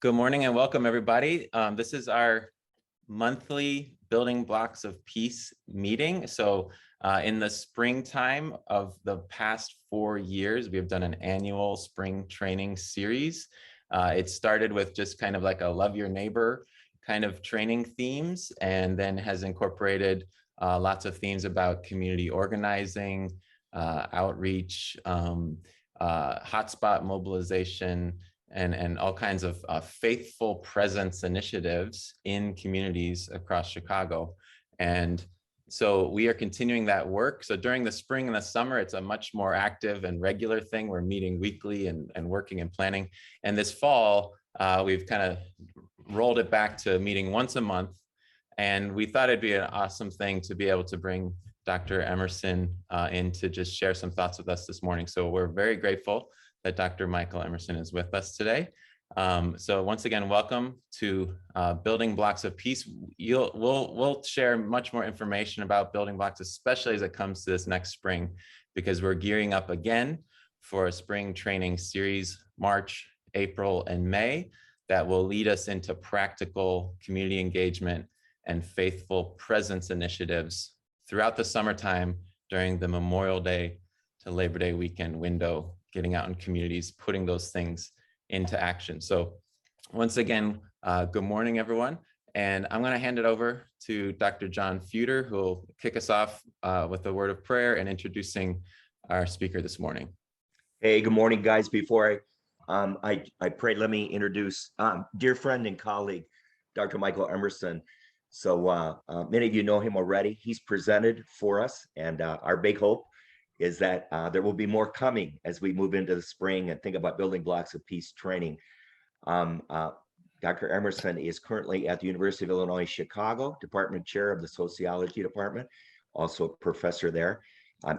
Good morning and welcome, everybody. This is our monthly Building Blocks of Peace meeting. So in the springtime of the past 4 years, we have done an annual spring training series. It started with just kind of like a love your neighbor kind of training themes, and then has incorporated lots of themes about community organizing, outreach, hotspot mobilization, and all kinds of faithful presence initiatives in communities across Chicago. And so we are continuing that work. So during the spring and the summer, it's a much more active and regular thing. We're meeting weekly and working and planning. And this fall, we've kind of rolled it back to meeting once a month. And we thought it'd be an awesome thing to be able to bring Dr. Emerson in to just share some thoughts with us this morning. So we're very grateful that Dr. Michael Emerson is with us today. So once again, welcome to Building Blocks of Peace. We'll share much more information about Building Blocks, especially as it comes to this next spring, because we're gearing up again for a spring training series, March, April, and May, that will lead us into practical community engagement and faithful presence initiatives throughout the summertime during the Memorial Day to Labor Day weekend window, getting out in communities, putting those things into action. So once again, good morning, everyone. And I'm going to hand it over to Dr. John Feuder, who will kick us off with a word of prayer and introducing our speaker this morning. Hey, good morning, guys. Before I pray, let me introduce dear friend and colleague, Dr. Michael Emerson. So many of you know him already. He's presented for us, and our big hope is that there will be more coming as we move into the spring and think about Building Blocks of Peace training. Dr. Emerson is currently at the University of Illinois, Chicago, Department Chair of the Sociology Department, also a professor there.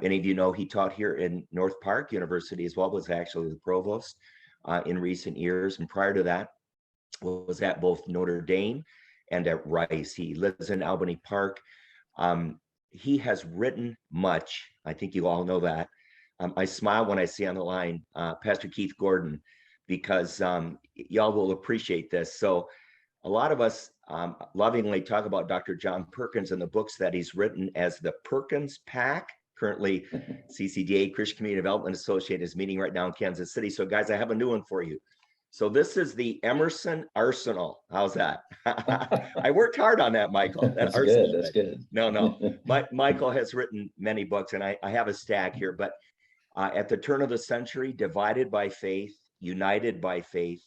Many of you know he taught here in North Park University as well, was actually the provost in recent years. And prior to that, was at both Notre Dame and at Rice. He lives in Albany Park. He has written much. I think you all know that. I smile when I see on the line Pastor Keith Gordon, because y'all will appreciate this. So a lot of us lovingly talk about Dr. John Perkins and the books that he's written as the Perkins Pack. Currently, CCDA, Christian Community Development Associate, is meeting right now in Kansas City. So guys, I have a new one for you. So this is the Emerson Arsenal. How's that? I worked hard on that, Michael. That's good. That's good. No. Michael has written many books, and I have a stack here. But at the turn of the century, Divided by Faith, United by Faith,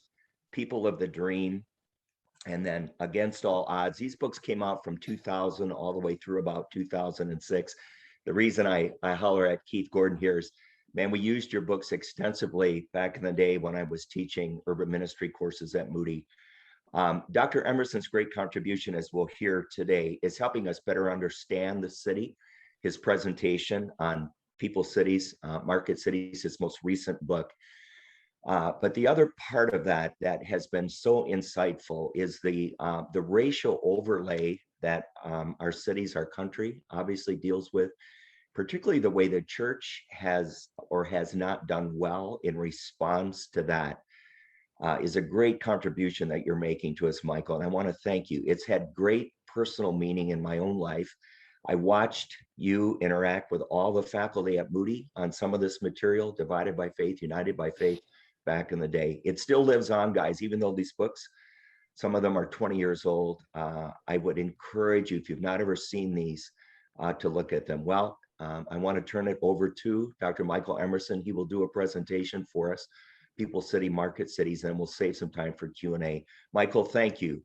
People of the Dream, and then Against All Odds. These books came out from 2000 all the way through about 2006. The reason I holler at Keith Gordon here is, man, we used your books extensively back in the day when I was teaching urban ministry courses at Moody. Dr. Emerson's great contribution, as we'll hear today, is helping us better understand the city. His presentation on People Cities, Market Cities, his most recent book. But the other part of that has been so insightful is the racial overlay that our cities, our country obviously deals with, particularly the way the church has or has not done well in response to that, is a great contribution that you're making to us, Michael. And I want to thank you. It's had great personal meaning in my own life. I watched you interact with all the faculty at Moody on some of this material, Divided by Faith, United by Faith, back in the day. It still lives on, guys, even though these books, some of them are 20 years old. I would encourage you, if you've not ever seen these, to look at them. Well, I want to turn it over to Dr. Michael Emerson. He will do a presentation for us, People City, Market Cities, and we'll save some time for Q&A. Michael, thank you.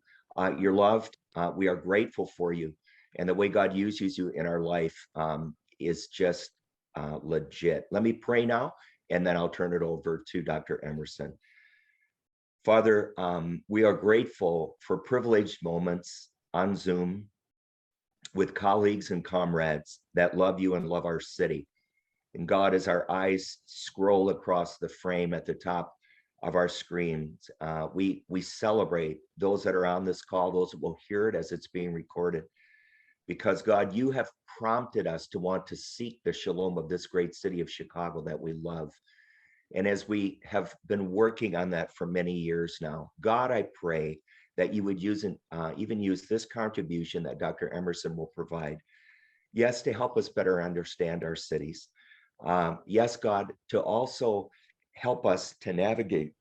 You're loved. We are grateful for you. And the way God uses you in our life is just legit. Let me pray now, and then I'll turn it over to Dr. Emerson. Father, we are grateful for privileged moments on Zoom with colleagues and comrades that love you and love our city. And God, as our eyes scroll across the frame at the top of our screens, we celebrate those that are on this call, those that will hear it as it's being recorded. Because God, you have prompted us to want to seek the shalom of this great city of Chicago that we love. And as we have been working on that for many years now, God, I pray that you would even use this contribution that Dr. Emerson will provide, yes, to help us better understand our cities. Yes, God, to also help us to navigate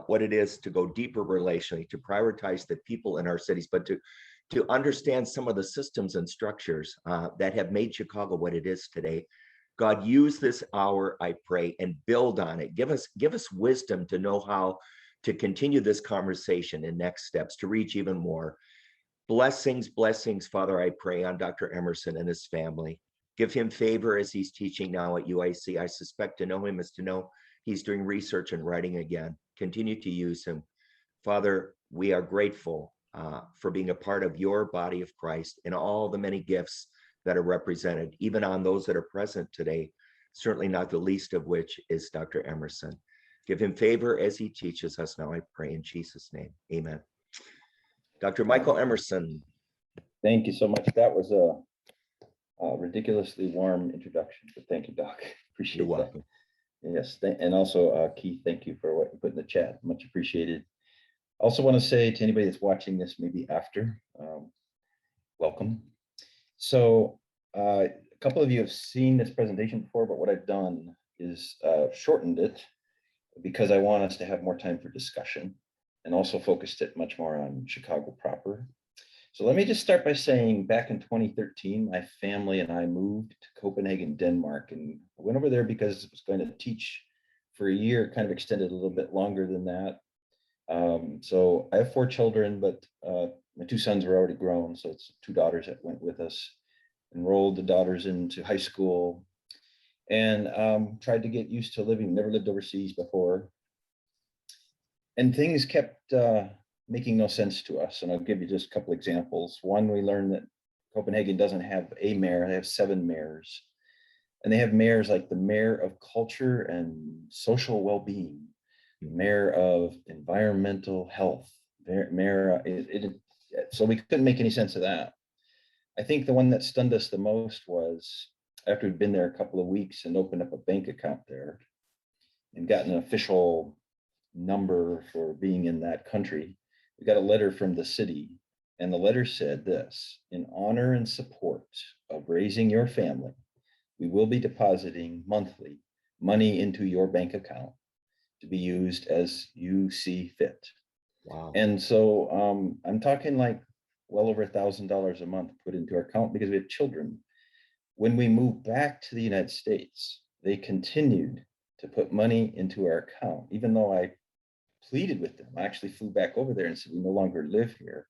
what it is to go deeper relationally, to prioritize the people in our cities, but to understand some of the systems and structures that have made Chicago what it is today. God, use this hour, I pray, and build on it. Give us wisdom to know how to continue this conversation and next steps to reach even more. Blessings, blessings, Father, I pray on Dr. Emerson and his family. Give him favor as he's teaching now at UIC. I suspect to know him is to know he's doing research and writing again. Continue to use him. Father, we are grateful for being a part of your body of Christ and all the many gifts that are represented, even on those that are present today, certainly not the least of which is Dr. Emerson. Give him favor as he teaches us now, I pray in Jesus' name. Amen. Dr. Michael Emerson. Thank you so much. That was a ridiculously warm introduction, but thank you, Doc. Appreciate You're welcome. That. Yes, and also Keith, thank you for what you put in the chat. Much appreciated. Also want to say to anybody that's watching this maybe after, welcome. So a couple of you have seen this presentation before, but what I've done is shortened it because I want us to have more time for discussion and also focused it much more on Chicago proper. So let me just start by saying back in 2013, my family and I moved to Copenhagen, Denmark, and I went over there because I was going to teach for a year, kind of extended a little bit longer than that. So I have 4 children, but my 2 sons were already grown. So it's 2 daughters that went with us, enrolled the daughters into high school, and tried to get used to living, never lived overseas before. And things kept making no sense to us. And I'll give you just a couple examples. One, we learned that Copenhagen doesn't have a mayor, they have 7 mayors. And they have mayors like the mayor of culture and social well-being, mayor of environmental health, mayor, so we couldn't make any sense of that. I think the one that stunned us the most was after we'd been there a couple of weeks and opened up a bank account there and gotten an official number for being in that country, we got a letter from the city, and the letter said this: in honor and support of raising your family, we will be depositing monthly money into your bank account to be used as you see fit. Wow. And so I'm talking like well over $1,000 a month put into our account because we have children. When we moved back to the United States, they continued to put money into our account, even though I pleaded with them. I actually flew back over there and said, we no longer live here.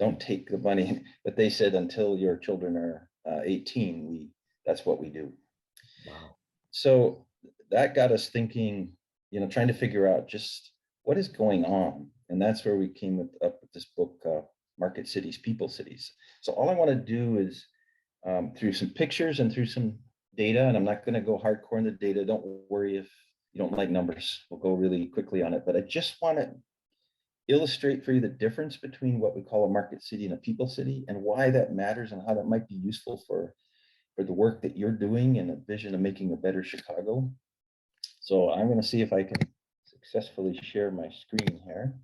Don't take the money. But they said, until your children are 18, that's what we do. Wow. So that got us thinking, trying to figure out just what is going on. And that's where we came up with this book, Market Cities, People Cities. So all I want to do is through some pictures and through some data, and I'm not going to go hardcore in the data. Don't worry if you don't like numbers. We'll go really quickly on it. But I just want to illustrate for you the difference between what we call a market city and a people city, and why that matters and how that might be useful for the work that you're doing and a vision of making a better Chicago. So I'm going to see if I can successfully share my screen here.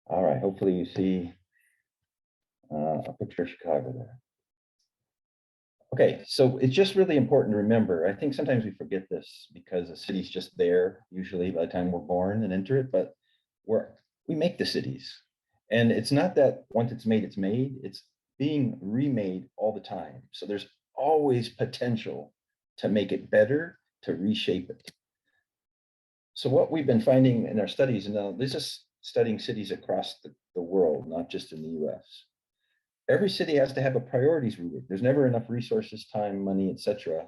All right, hopefully you see a picture of Chicago there. Okay, so it's just really important to remember. I think sometimes we forget this because the city's just there, usually by the time we're born and enter it, but we make the cities. And it's not that once it's made, it's being remade all the time. So there's always potential to make it better, to reshape it. So what we've been finding in our studies, and now this is studying cities across the world, not just in the US. Every city has to have a priorities rubric. There's never enough resources, time, money, etc.,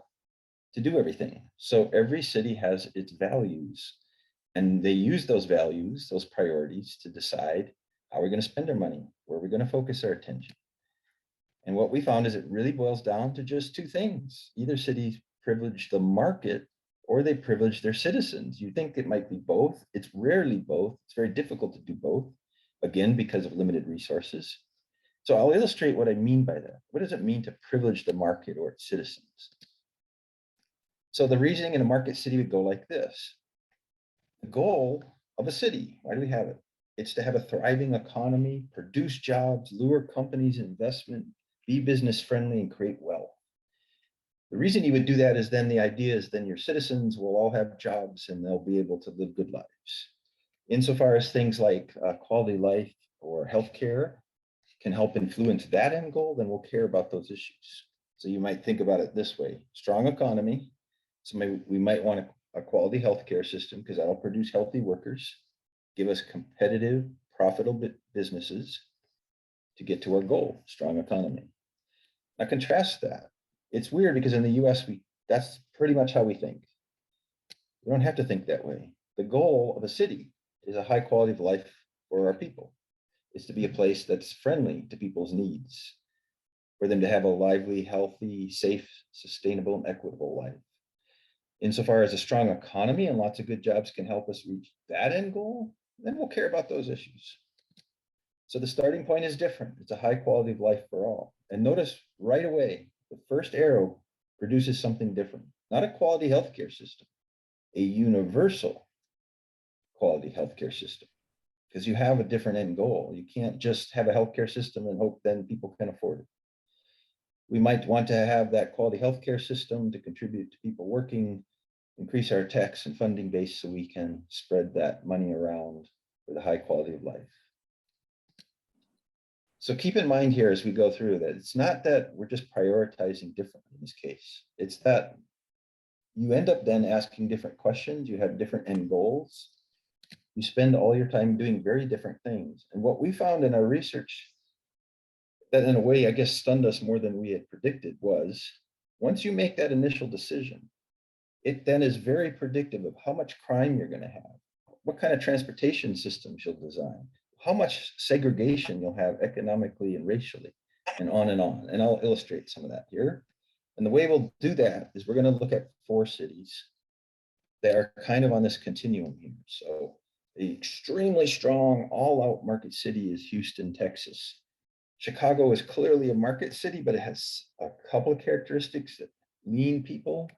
to do everything. So every city has its values, and they use those values, those priorities, to decide how we're going to spend our money, where we're going to focus our attention. And what we found is it really boils down to just 2 things. Either cities privilege the market or they privilege their citizens. You think it might be both. It's rarely both. It's very difficult to do both, again, because of limited resources. So I'll illustrate what I mean by that. What does it mean to privilege the market or its citizens? So the reasoning in a market city would go like this. The goal of a city, why do we have it? It's to have a thriving economy, produce jobs, lure companies, investment, be business friendly, and create wealth. The reason you would do that is then the idea is then your citizens will all have jobs and they'll be able to live good lives. Insofar as things like quality life or healthcare can help influence that end goal, then we'll care about those issues. So you might think about it this way: strong economy. So maybe we might want a quality healthcare system because that'll produce healthy workers, give us competitive, profitable businesses to get to our goal, strong economy. Now contrast that. It's weird because in the US, that's pretty much how we think. We don't have to think that way. The goal of a city is a high quality of life for our people. It's to be a place that's friendly to people's needs, for them to have a lively, healthy, safe, sustainable, and equitable life. Insofar as a strong economy and lots of good jobs can help us reach that end goal, then we'll care about those issues. So the starting point is different. It's a high quality of life for all. And notice right away, the first arrow produces something different. Not a quality healthcare system, a universal quality healthcare system. Because you have a different end goal. You can't just have a healthcare system and hope then people can afford it. We might want to have that quality healthcare system to contribute to people working, increase our tax and funding base so we can spread that money around for the high quality of life. So keep in mind here as we go through that it's not that we're just prioritizing differently in this case. It's that you end up then asking different questions. You have different end goals. You spend all your time doing very different things. And what we found in our research that in a way, I guess, stunned us more than we had predicted was once you make that initial decision, it then is very predictive of how much crime you're going to have, what kind of transportation systems you'll design, how much segregation you'll have economically and racially, and on and on. And I'll illustrate some of that here. And the way we'll do that is we're going to look at 4 cities that are kind of on this continuum here. So the extremely strong, all-out market city is Houston, Texas. Chicago is clearly a market city, but it has a couple of characteristics that lean people.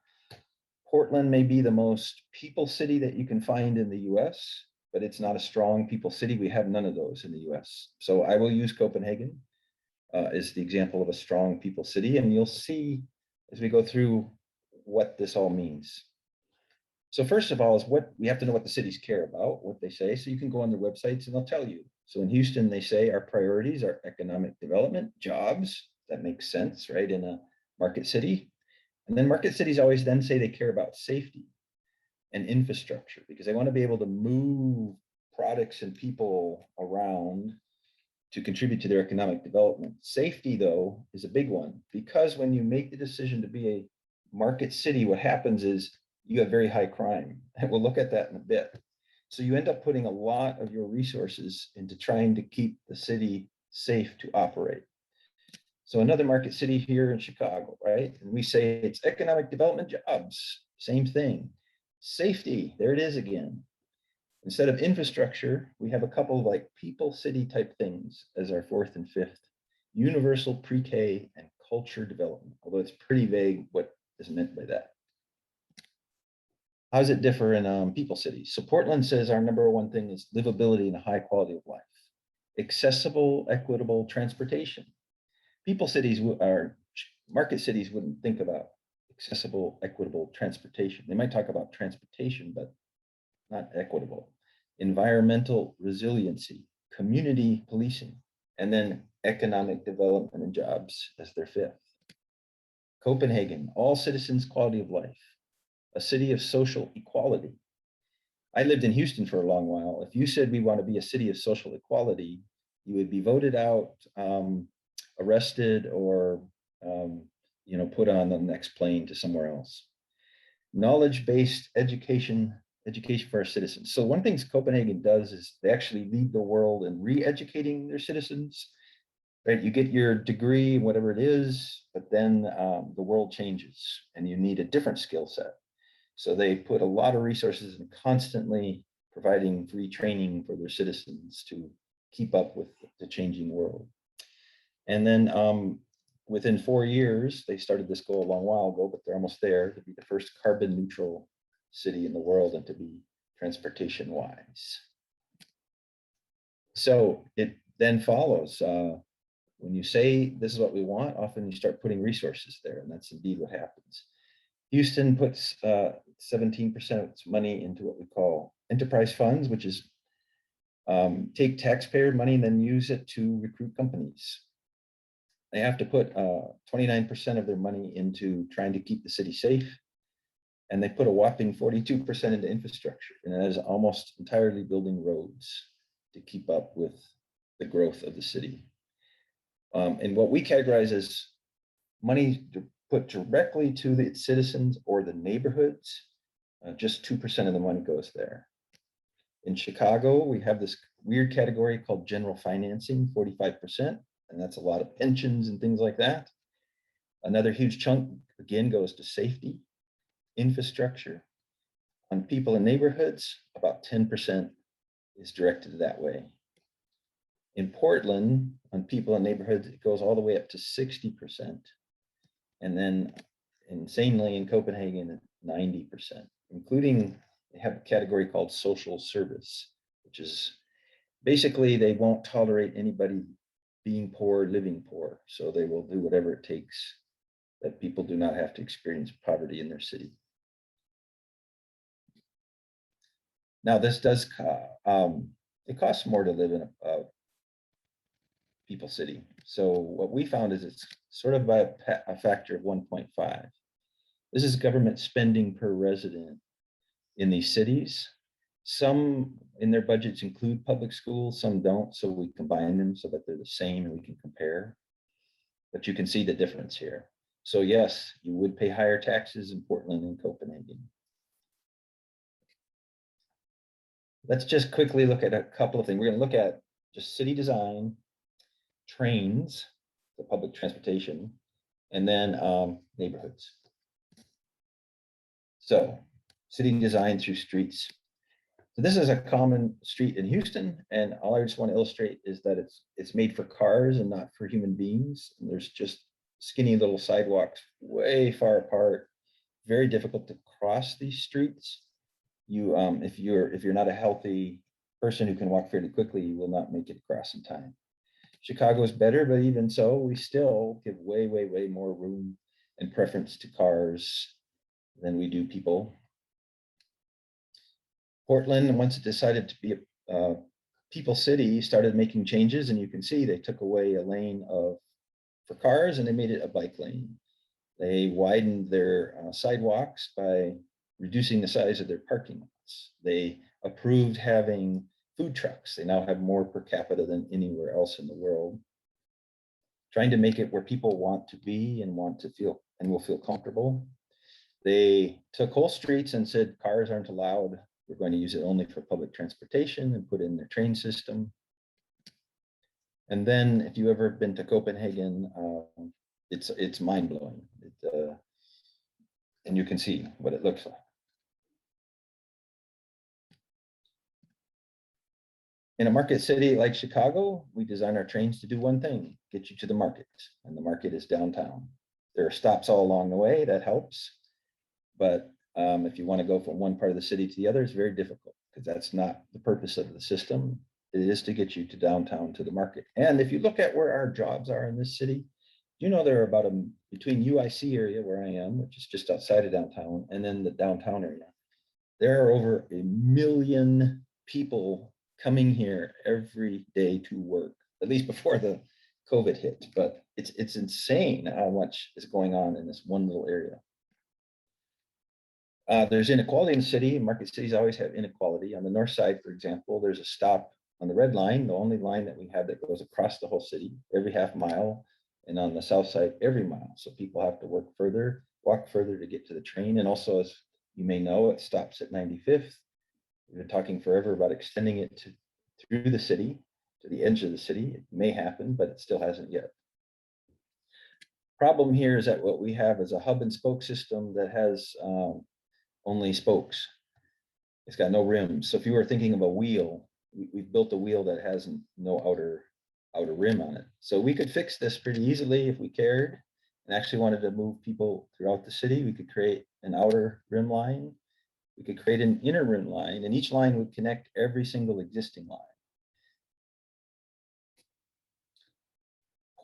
Portland may be the most people city that you can find in the US, but it's not a strong people city. We have none of those in the US. So I will use Copenhagen as the example of a strong people city, and you'll see as we go through what this all means. So first of all is what we have to know what the cities care about, what they say. So you can go on their websites and they'll tell you. So in Houston, they say our priorities are economic development, jobs. That makes sense, right? In a market city. And then market cities always then say they care about safety and infrastructure because they want to be able to move products and people around to contribute to their economic development. Safety, though, is a big one because when you make the decision to be a market city, what happens is you have very high crime. And we'll look at that in a bit. So you end up putting a lot of your resources into trying to keep the city safe to operate. So another market city here in Chicago, right? And we say it's economic development, jobs, same thing. Safety, there it is again. Instead of infrastructure, we have a couple of like people city type things as our 4th and 5th. Universal pre-K and culture development, although it's pretty vague what is meant by that. How does it differ in people cities? So Portland says our number 1 thing is livability and a high quality of life. Accessible, equitable transportation. People cities are market cities wouldn't think about accessible, equitable transportation. They might talk about transportation, but not equitable. Environmental resiliency, community policing, and then economic development and jobs as their 5th. Copenhagen, all citizens' quality of life, a city of social equality. I lived in Houston for a long while. If you said we want to be a city of social equality, you would be voted out, arrested, or put on the next plane to somewhere else. Knowledge-based education for our citizens. So one thing Copenhagen does is they actually lead the world in re-educating their citizens. Right, you get your degree, whatever it is, but then the world changes and you need a different skill set. So they put a lot of resources in constantly providing free training for their citizens to keep up with the changing world. And then within 4 years, they started this goal a long while ago, but they're almost there to be the first carbon neutral city in the world and to be transportation wise. So it then follows, when you say this is what we want, often you start putting resources there, and that's indeed what happens. Houston puts 17% of its money into what we call enterprise funds, which is take taxpayer money and then use it to recruit companies. They have to put 29% of their money into trying to keep the city safe, and they put a whopping 42% into infrastructure, and that is almost entirely building roads to keep up with the growth of the city. And what we categorize as money put directly to the citizens or the neighborhoods, just 2% of the money goes there. In Chicago, we have this weird category called general financing, 45%, and that's a lot of pensions and things like that. Another huge chunk, again, goes to safety, infrastructure. On people in neighborhoods, about 10% is directed that way. In Portland, on people in neighborhoods, it goes all the way up to 60%. And then insanely in Copenhagen, 90%, including they have a category called social service, which is basically they won't tolerate anybody being poor, living poor. So they will do whatever it takes that people do not have to experience poverty in their city. Now, this does, it costs more to live in a people city. So what we found is it's sort of by a factor of 1.5. This is government spending per resident in these cities. Some in their budgets include public schools, some don't. So we combine them so that they're the same and we can compare. But you can see the difference here. So yes, you would pay higher taxes in Portland and Copenhagen. Let's just quickly look at a couple of things. We're going to look at just city design, trains, the public transportation, and then neighborhoods. So city design through streets. So this is a common street in Houston, and all I just want to illustrate is that it's made for cars and not for human beings. And there's just skinny little sidewalks way far apart, very difficult to cross these streets. You, if you're not a healthy person who can walk fairly quickly, you will not make it across in time. Chicago is better, but even so, we still give way more room and preference to cars than we do people. Portland, once it decided to be a people city, started making changes, and you can see they took away a lane for cars and they made it a bike lane. They widened their sidewalks by reducing the size of their parking lots. They approved having food trucks. They now have more per capita than anywhere else in the world. Trying to make it where people want to be and want to feel and will feel comfortable. They took whole streets and said cars aren't allowed. We're going to use it only for public transportation and put in their train system. And then if you've ever been to Copenhagen, it's mind-blowing. And you can see what it looks like. In a market city like Chicago, we design our trains to do one thing, get you to the market, and the market is downtown. There are stops all along the way, that helps. But if you want to go from one part of the city to the other, it's very difficult because that's not the purpose of the system. It is to get you to downtown to the market. And if you look at where our jobs are in this city, you know, there are about between UIC area where I am, which is just outside of downtown, and then the downtown area, there are over 1 million people coming here every day to work, at least before the COVID hit. But it's insane how much is going on in this one little area. There's inequality in the city. Market cities always have inequality. On the north side, for example, there's a stop on the red line, the only line that we have that goes across the whole city every half mile. And on the south side, every mile. So people have to walk further to get to the train. And also, as you may know, it stops at 95th. We've been talking forever about extending it through the city, to the edge of the city. It may happen, but it still hasn't yet. Problem here is that what we have is a hub and spoke system that has only spokes. It's got no rims. So if you were thinking of a wheel, we've built a wheel that has no outer outer rim on it. So we could fix this pretty easily if we cared and actually wanted to move people throughout the city. We could create an outer rim line. We could create an inner rim line, and each line would connect every single existing line.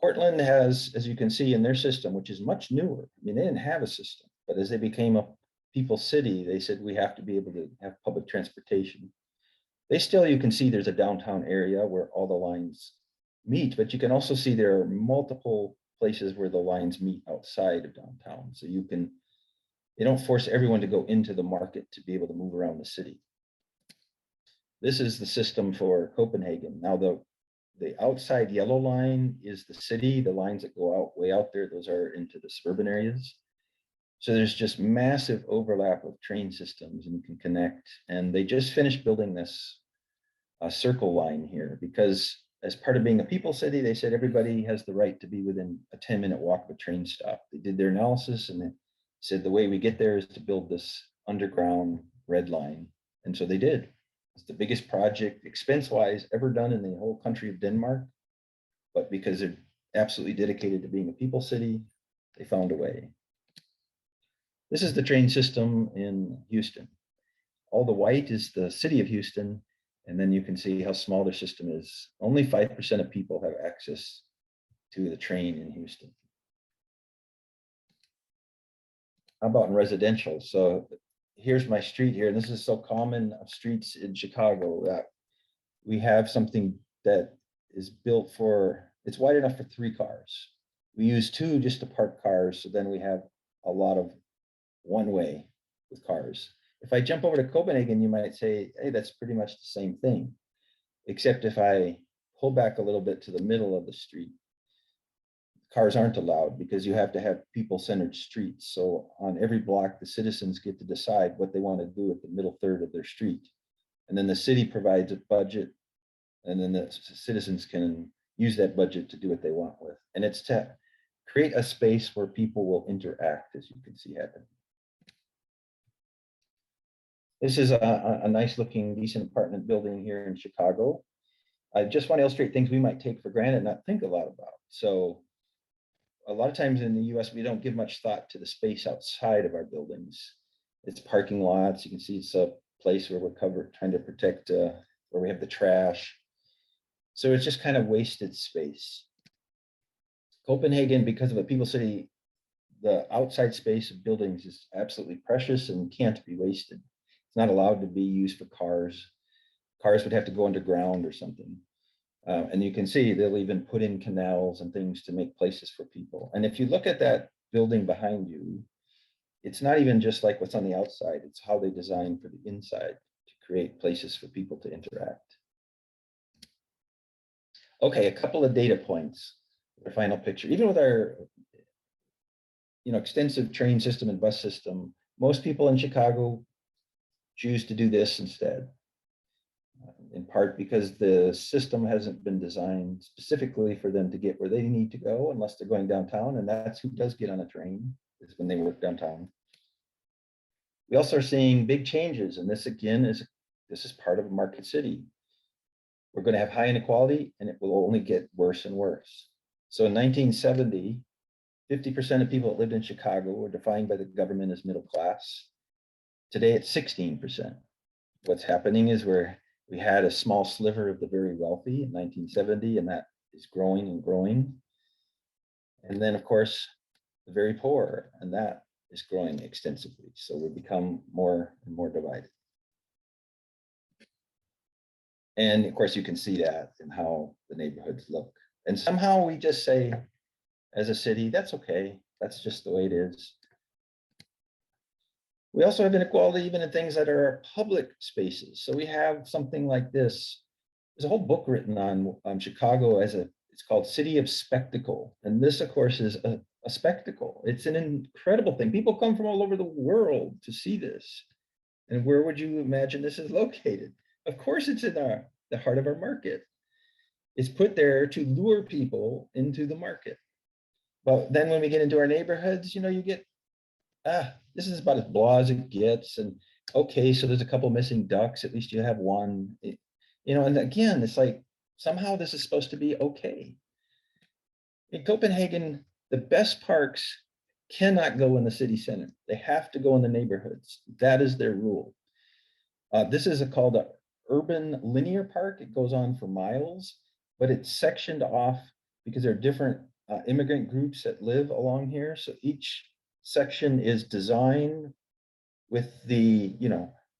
Portland has, as you can see in their system, which is much newer. I mean, they didn't have a system, but as they became a people city, they said we have to be able to have public transportation. They still, you can see there's a downtown area where all the lines meet, but you can also see there are multiple places where the lines meet outside of downtown. So you can, they don't force everyone to go into the market to be able to move around the city. This is the system for Copenhagen. Now the outside yellow line is the city. The lines that go out way out there, those are into the suburban areas. So there's just massive overlap of train systems and you can connect. And they just finished building this circle line here because as part of being a people city, they said everybody has the right to be within a 10-minute walk of a train stop. They did their analysis and they said the way we get there is to build this underground red line. And so they did. It's the biggest project expense-wise ever done in the whole country of Denmark. But because they're absolutely dedicated to being a people city, they found a way. This is the train system in Houston. All the white is the city of Houston, and then you can see how small their system is. Only 5% of people have access to the train in Houston. How about in residential? So here's my street here. This is so common of streets in Chicago that we have something that is built for, it's wide enough for 3 cars. We use 2 just to park cars. So then we have a lot of one way with cars. If I jump over to Copenhagen, you might say, hey, that's pretty much the same thing, except if I pull back a little bit to the middle of the street, cars aren't allowed because you have to have people-centered streets. So on every block, the citizens get to decide what they want to do at the middle third of their street. And then the city provides a budget, and then the citizens can use that budget to do what they want with. And it's to create a space where people will interact, as you can see happen. This is a nice looking, decent apartment building here in Chicago. I just want to illustrate things we might take for granted and not think a lot about. So a lot of times in the US, we don't give much thought to the space outside of our buildings. It's parking lots. You can see it's a place where we're trying to protect where we have the trash. So it's just kind of wasted space. Copenhagen, because of a people city, the outside space of buildings is absolutely precious and can't be wasted. It's not allowed to be used for cars. Cars would have to go underground or something. And you can see they'll even put in canals and things to make places for people. And if you look at that building behind you, it's not even just like what's on the outside, it's how they design for the inside to create places for people to interact. Okay, a couple of data points, our final picture. Even with our extensive train system and bus system, most people in Chicago choose to do this instead. In part because the system hasn't been designed specifically for them to get where they need to go unless they're going downtown, and that's who does get on a train, is when they work downtown. We also are seeing big changes, and this again is part of a market city. We're going to have high inequality, and it will only get worse and worse. So in 1970, 50% of people that lived in Chicago were defined by the government as middle class. Today it's 16%. What's happening is we had a small sliver of the very wealthy in 1970, and that is growing and growing. And then, of course, the very poor, and that is growing extensively. So we become more and more divided. And of course, you can see that in how the neighborhoods look. And somehow we just say, as a city, that's okay. That's just the way it is. We also have inequality even in things that are public spaces. So we have something like this. There's a whole book written on Chicago it's called City of Spectacle. And this, of course, is a spectacle. It's an incredible thing. People come from all over the world to see this. And where would you imagine this is located? Of course, it's in the heart of our market. It's put there to lure people into the market. But then when we get into our neighborhoods, you get, this is about as blah as it gets. And okay, so there's a couple missing ducks. At least you have one. And again, it's like somehow this is supposed to be okay. In Copenhagen, the best parks cannot go in the city center. They have to go in the neighborhoods. That is their rule. This is called a urban linear park. It goes on for miles, but it's sectioned off because there are different immigrant groups that live along here. So each section is designed with the,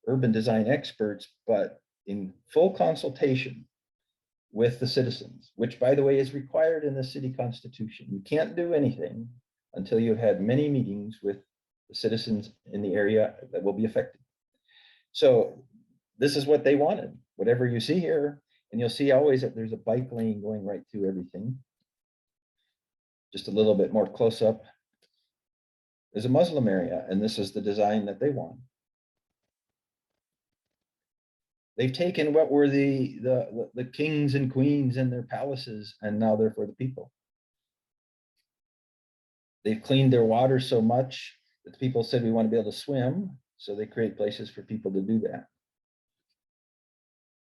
urban design experts, but in full consultation with the citizens, which by the way is required in the city constitution. You can't do anything until you've had many meetings with the citizens in the area that will be affected. So this is what they wanted, whatever you see here, and you'll see always that there's a bike lane going right through everything. Just a little bit more close up. There's a Muslim area, and this is the design that they want. They've taken what were the kings and queens and their palaces, and now they're for the people. They've cleaned their water so much that the people said we want to be able to swim, so they create places for people to do that.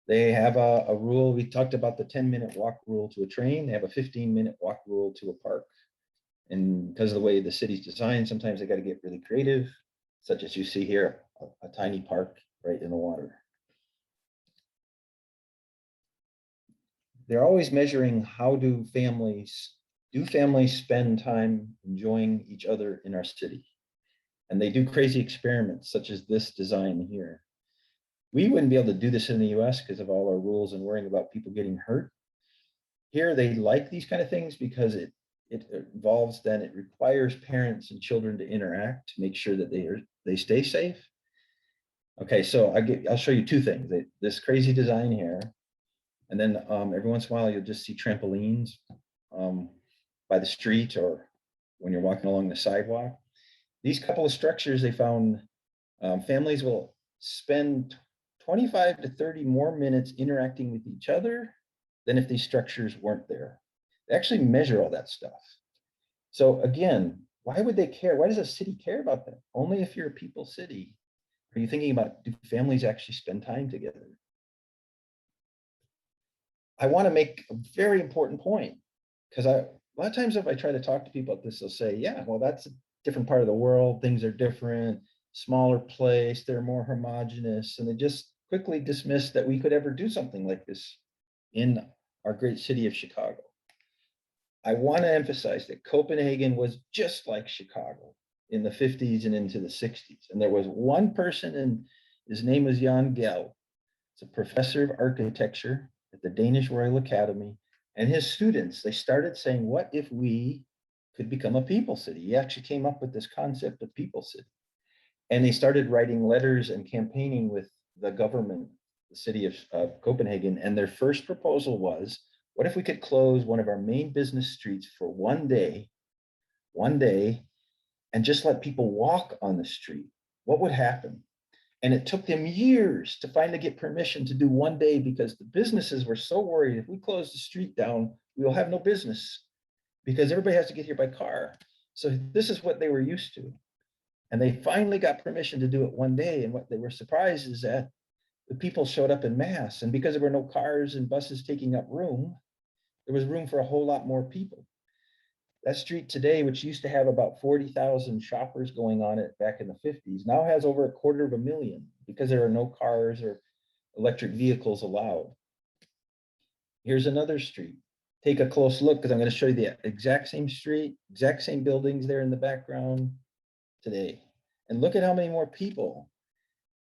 They have a rule. We talked about the 10-minute walk rule to a train. They have a 15-minute walk rule to a park. And because of the way the city's designed, sometimes they got to get really creative, such as you see here, a tiny park right in the water. They're always measuring how do families spend time enjoying each other in our city. And they do crazy experiments such as this design here. We wouldn't be able to do this in the US because of all our rules and worrying about people getting hurt. Here, they like these kind of things because it involves, then it requires parents and children to interact to make sure that they stay safe. Okay, so I'll show you two things. This crazy design here, and then every once in a while you'll just see trampolines by the street or when you're walking along the sidewalk. These couple of structures, they found families will spend 25 to 30 more minutes interacting with each other than if these structures weren't there. They actually measure all that stuff. So again, why would they care? Why does a city care about that? Only if you're a people city. Are you thinking about, do families actually spend time together? I want to make a very important point, because a lot of times if I try to talk to people about this, they'll say, yeah, well, that's a different part of the world. Things are different, smaller place, they're more homogenous. And they just quickly dismiss that we could ever do something like this in our great city of Chicago. I want to emphasize that Copenhagen was just like Chicago in the 50s and into the 60s. And there was one person, and his name was Jan Gehl. He's a professor of architecture at the Danish Royal Academy. And his students, they started saying, what if we could become a people city? He actually came up with this concept of people city. And they started writing letters and campaigning with the government, the city of Copenhagen. And their first proposal was, what if we could close one of our main business streets for one day, and just let people walk on the street? What would happen? And it took them years to finally get permission to do one day, because the businesses were so worried, if we close the street down, we will have no business because everybody has to get here by car. So this is what they were used to. And they finally got permission to do it one day. And what they were surprised is that the people showed up in mass. And because there were no cars and buses taking up room, there was room for a whole lot more people. That street today, which used to have about 40,000 shoppers going on it back in the 50s, now has over 250,000 because there are no cars or electric vehicles allowed. Here's another street. Take a close look, because I'm going to show you the exact same street, exact same buildings there in the background today. And look at how many more people.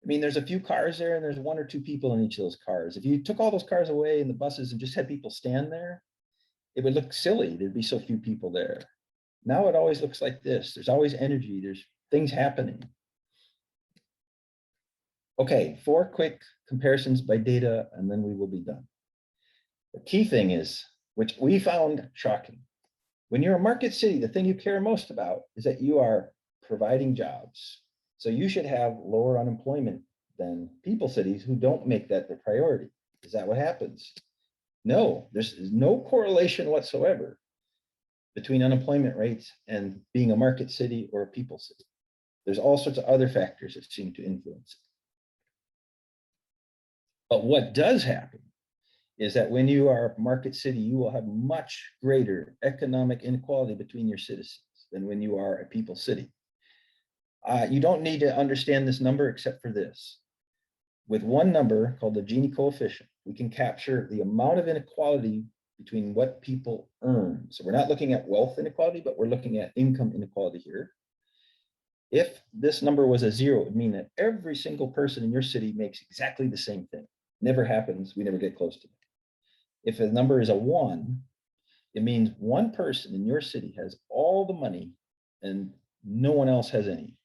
I mean, there's a few cars there, and there's one or two people in each of those cars. If you took all those cars away in the buses and just had people stand there, it would look silly. There'd be so few people there. Now it always looks like this. There's always energy. There's things happening. Okay, 4 quick comparisons by data, and then we will be done. The key thing is, which we found shocking, when you're a market city, the thing you care most about is that you are providing jobs. So you should have lower unemployment than people cities who don't make that their priority. Is that what happens? No, there's no correlation whatsoever between unemployment rates and being a market city or a people city. There's all sorts of other factors that seem to influence it. But what does happen is that when you are a market city, you will have much greater economic inequality between your citizens than when you are a people city. You don't need to understand this number except for this. With one number called the Gini coefficient, we can capture the amount of inequality between what people earn. So we're not looking at wealth inequality, but we're looking at income inequality here. If this number was a 0, it would mean that every single person in your city makes exactly the same thing. Never happens. We never get close to it. If the number is a 1, it means one person in your city has all the money and no one else has any.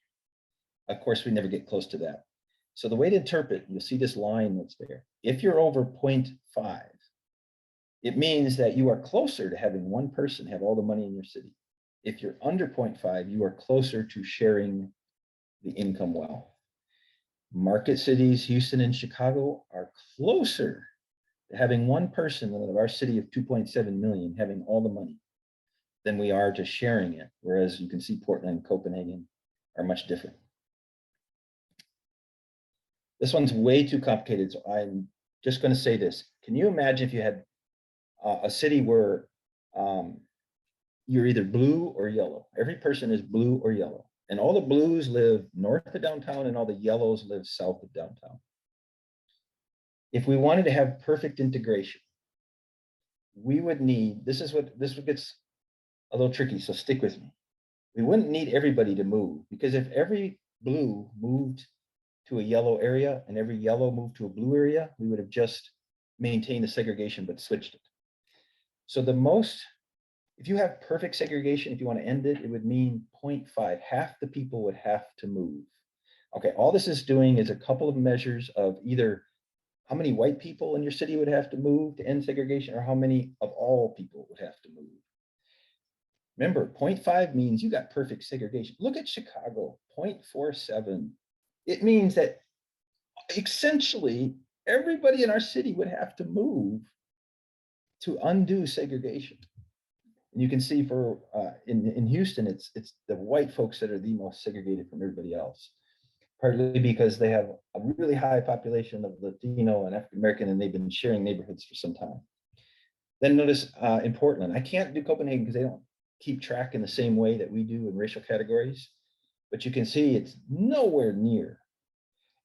Of course, we never get close to that. So the way to interpret, you'll see this line that's there. If you're over 0.5, it means that you are closer to having one person have all the money in your city. If you're under 0.5, you are closer to sharing the income wealth. Market cities, Houston and Chicago, are closer to having one person of our city of 2.7 million having all the money than we are to sharing it. Whereas you can see Portland and Copenhagen are much different. This one's way too complicated, so I'm just going to say this. Can you imagine if you had a city where you're either blue or yellow? Every person is blue or yellow. And all the blues live north of downtown and all the yellows live south of downtown. If we wanted to have perfect integration, we would need, this gets a little tricky, so stick with me. We wouldn't need everybody to move, because if every blue moved to a yellow area and every yellow moved to a blue area, we would have just maintained the segregation but switched it. So if you have perfect segregation, if you want to end it, it would mean 0.5, half the people would have to move. Okay, all this is doing is a couple of measures of either how many white people in your city would have to move to end segregation, or how many of all people would have to move. Remember, 0.5 means you got perfect segregation. Look at Chicago, 0.47. It means that essentially everybody in our city would have to move to undo segregation. And you can see for in Houston, it's the white folks that are the most segregated from everybody else, partly because they have a really high population of Latino and African American, and they've been sharing neighborhoods for some time. Then notice in Portland, I can't do Copenhagen because they don't keep track in the same way that we do in racial categories, but you can see it's nowhere near.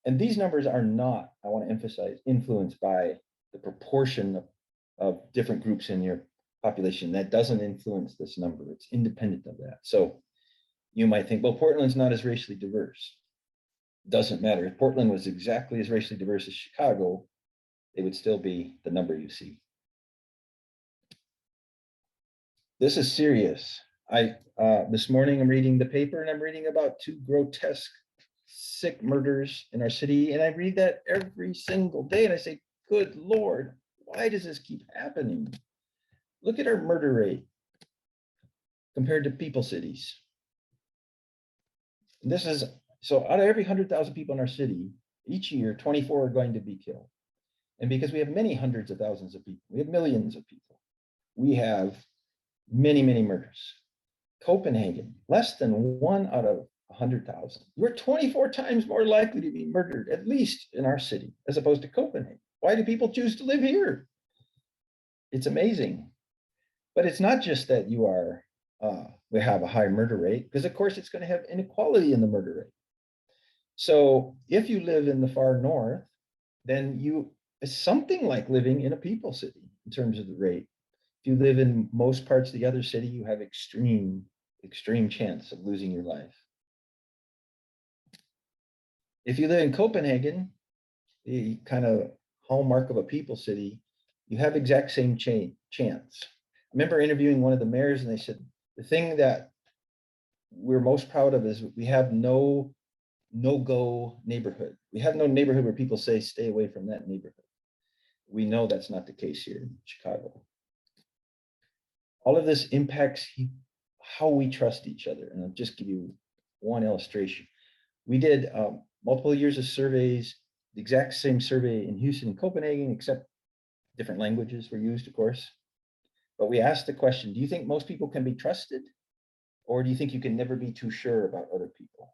And these numbers are not, I want to emphasize, influenced by the proportion of different groups in your population. That doesn't influence this number. It's independent of that. So you might think, well, Portland's not as racially diverse. Doesn't matter. If Portland was exactly as racially diverse as Chicago, it would still be the number you see. This is serious. This morning I'm reading the paper and I'm reading about 2 grotesque sick murders in our city, and I read that every single day and I say, good Lord, why does this keep happening? Look at our murder rate compared to people cities. And this is, so out of every 100,000 people in our city, each year 24 are going to be killed. And because we have many hundreds of thousands of people, we have millions of people, we have many, many murders. Copenhagen, less than 1 out of 100,000. We're 24 times more likely to be murdered, at least in our city, as opposed to Copenhagen. Why do people choose to live here? It's amazing. But it's not just that we have a high murder rate, because of course it's going to have inequality in the murder rate. So if you live in the far north, then it's something like living in a people city in terms of the rate. If you live in most parts of the other city, you have extreme chance of losing your life. If you live in Copenhagen, the kind of hallmark of a people city, you have exact same chance. I remember interviewing one of the mayors, and they said, the thing that we're most proud of is we have no-go neighborhood. We have no neighborhood where people say, stay away from that neighborhood. We know that's not the case here in Chicago. All of this impacts how we trust each other. And I'll just give you one illustration. We did multiple years of surveys, the exact same survey in Houston and Copenhagen, except different languages were used, of course. But we asked the question, do you think most people can be trusted? Or do you think you can never be too sure about other people?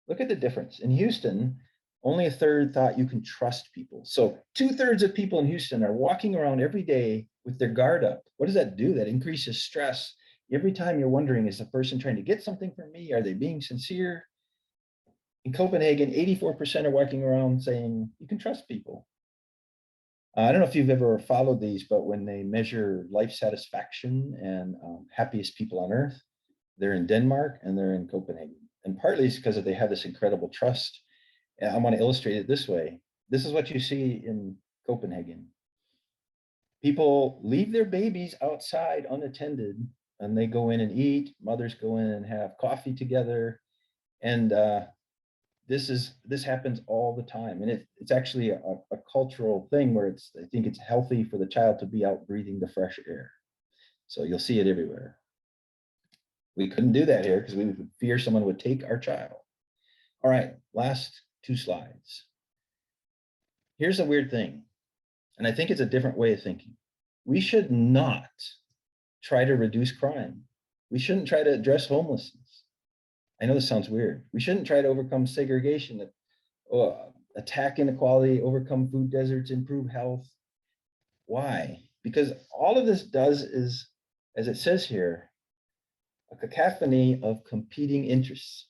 Look at the difference. In Houston, Only a third thought you can trust people. So 2/3 of people in Houston are walking around every day with their guard up. What does that do? That increases stress. Every time you're wondering, is the person trying to get something from me? Are they being sincere? In Copenhagen, 84% are walking around saying you can trust people. I don't know if you've ever followed these, but when they measure life satisfaction and happiest people on earth, they're in Denmark and they're in Copenhagen. And partly it's because they have this incredible trust. And I want to illustrate it this way. This is what you see in Copenhagen. People leave their babies outside unattended and they go in and eat. Mothers go in and have coffee together. And this happens all the time. And it's actually a cultural thing where I think it's healthy for the child to be out breathing the fresh air. So you'll see it everywhere. We couldn't do that here because we would fear someone would take our child. All right, last 2 slides. Here's a weird thing, and I think it's a different way of thinking. We should not try to reduce crime. We shouldn't try to address homelessness. I know this sounds weird. We shouldn't try to overcome segregation, attack inequality, overcome food deserts, improve health. Why? Because all of this does is, as it says here, a cacophony of competing interests.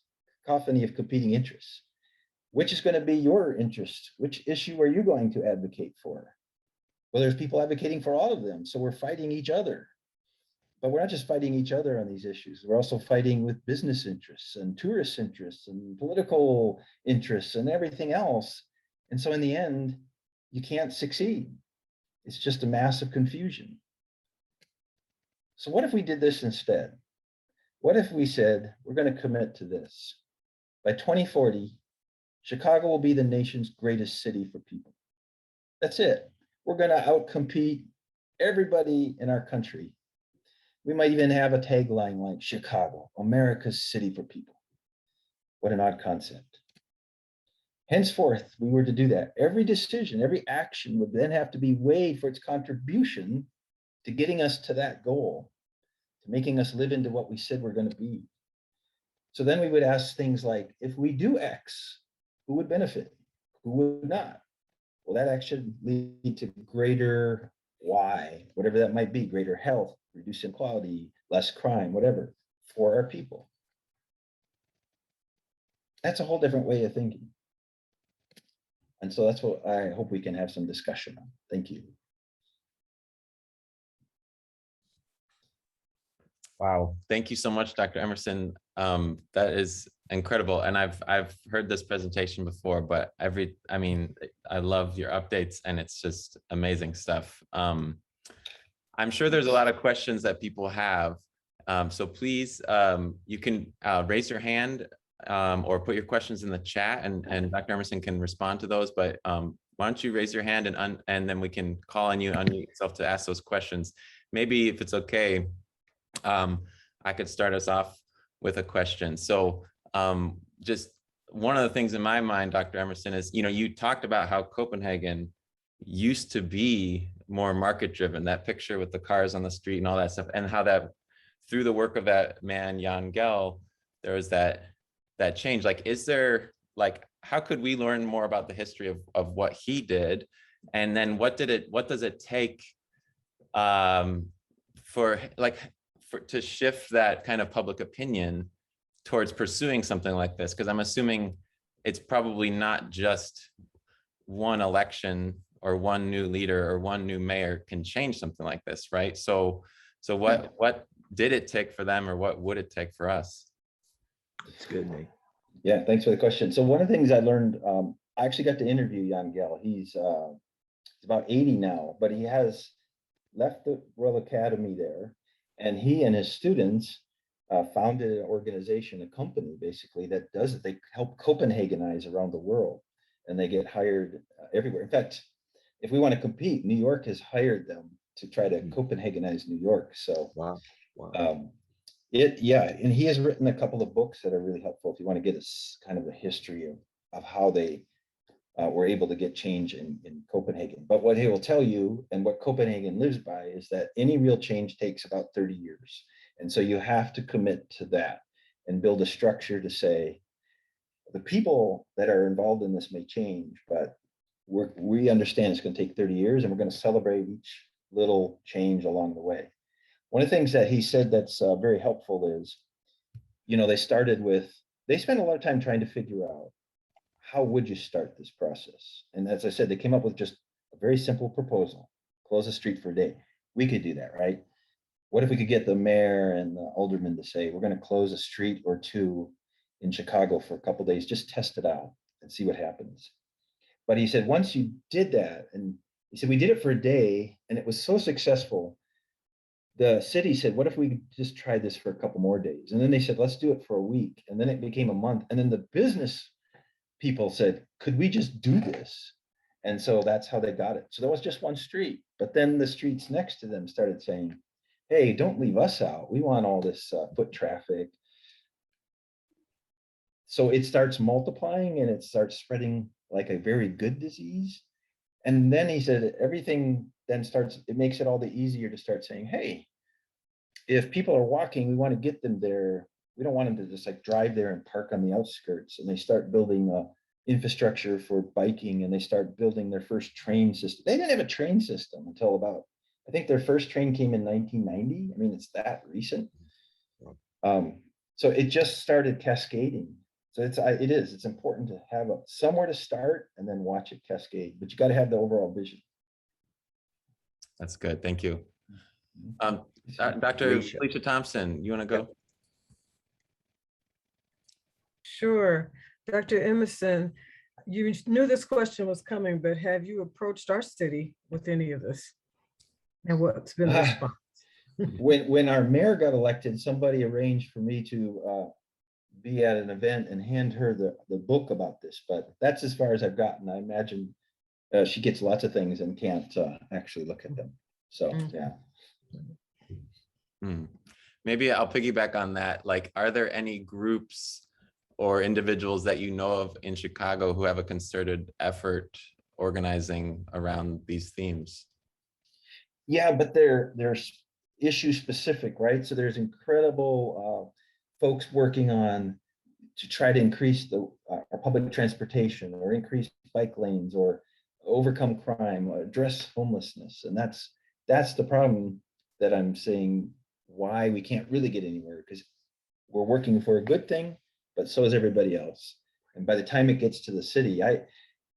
Which is going to be your interest? Which issue are you going to advocate for? Well, there's people advocating for all of them. So we're fighting each other. But we're not just fighting each other on these issues. We're also fighting with business interests and tourist interests and political interests and everything else. And so in the end, you can't succeed. It's just a massive confusion. So what if we did this instead? What if we said, we're going to commit to this? By 2040, Chicago will be the nation's greatest city for people. That's it. We're going to outcompete everybody in our country. We might even have a tagline like Chicago, America's city for people. What an odd concept. Henceforth, we were to do that. Every decision, every action would then have to be weighed for its contribution to getting us to that goal, to making us live into what we said we're going to be. So then we would ask things like, if we do X, who would benefit? Who would not? Well, that actually lead to greater Y, whatever that might be, greater health, reduce inequality, less crime, whatever, for our people. That's a whole different way of thinking. And so that's what I hope we can have some discussion on. Thank you. Wow. Thank you so much, Dr. Emerson. That is incredible. And I've heard this presentation before, but I love your updates and it's just amazing stuff. I'm sure there's a lot of questions that people have. So please, you can raise your hand or put your questions in the chat and Dr. Emerson can respond to those. But why don't you raise your hand and then we can call on you, unmute yourself to ask those questions. Maybe if it's okay, I could start us off with a question. So just one of the things in my mind, Dr. Emerson, is, you talked about how Copenhagen used to be more market driven, that picture with the cars on the street and all that stuff, and how that through the work of that man, Jan Gehl, there was that change. How could we learn more about the history of what he did? And then what does it take to shift that kind of public opinion towards pursuing something like this? Because I'm assuming it's probably not just one election or one new leader or one new mayor can change something like this, right? So what did it take for them, or what would it take for us? That's good, Nate. Yeah, thanks for the question. So one of the things I learned, I actually got to interview Jan Gehl. He's about 80 now, but he has left the Royal Academy there, and he and his students founded an organization, a company basically that does it. They help Copenhagenize around the world, and they get hired everywhere. In fact, if we want to compete, New York has hired them to try to Copenhagenize New York. So Wow. and he has written a couple of books that are really helpful if you want to get kind of a history of how they were able to get change in Copenhagen. But what he will tell you, and what Copenhagen lives by, is that any real change takes about 30 years. And so you have to commit to that and build a structure to say, the people that are involved in this may change, but we understand it's going to take 30 years, and we're going to celebrate each little change along the way. One of the things that he said that's very helpful is, they spent a lot of time trying to figure out, how would you start this process? And as I said, they came up with just a very simple proposal: close the street for a day. We could do that, right? What if we could get the mayor and the alderman to say, we're going to close a street or two in Chicago for a couple of days, just test it out and see what happens. But he said, once you did that, and he said, we did it for a day and it was so successful, the city said, what if we just tried this for a couple more days? And then they said, let's do it for a week. And then it became a month. And then the business people said, could we just do this? And so that's how they got it. So there was just one street, but then the streets next to them started saying, hey, don't leave us out. We want all this foot traffic. So it starts multiplying and it starts spreading like a very good disease. And then he said, everything then starts, it makes it all the easier to start saying, hey, if people are walking, we want to get them there. We don't want them to just like drive there and park on the outskirts. And they start building infrastructure for biking, and they start building their first train system. They didn't have a train system until about, I think their first train came in 1990. I mean, it's that recent. So it just started cascading. So it's important to have somewhere to start and then watch it cascade, but you got to have the overall vision. That's good. Thank you. Dr. Felicia Thompson, you want to go? Sure. Dr. Emerson, you knew this question was coming, but have you approached our city with any of this? And what's been the response? When our mayor got elected, somebody arranged for me to be at an event and hand her the book about this, but that's as far as I've gotten. I imagine she gets lots of things and can't actually look at them. So, yeah. Maybe I'll piggyback on that. Like, are there any groups or individuals that you know of in Chicago who have a concerted effort organizing around these themes? Yeah, but they're issue specific, right? So there's incredible folks working on to try to increase our public transportation, or increase bike lanes, or overcome crime, or address homelessness. And that's the problem that I'm saying, why we can't really get anywhere, because we're working for a good thing, but so is everybody else. And by the time it gets to the city,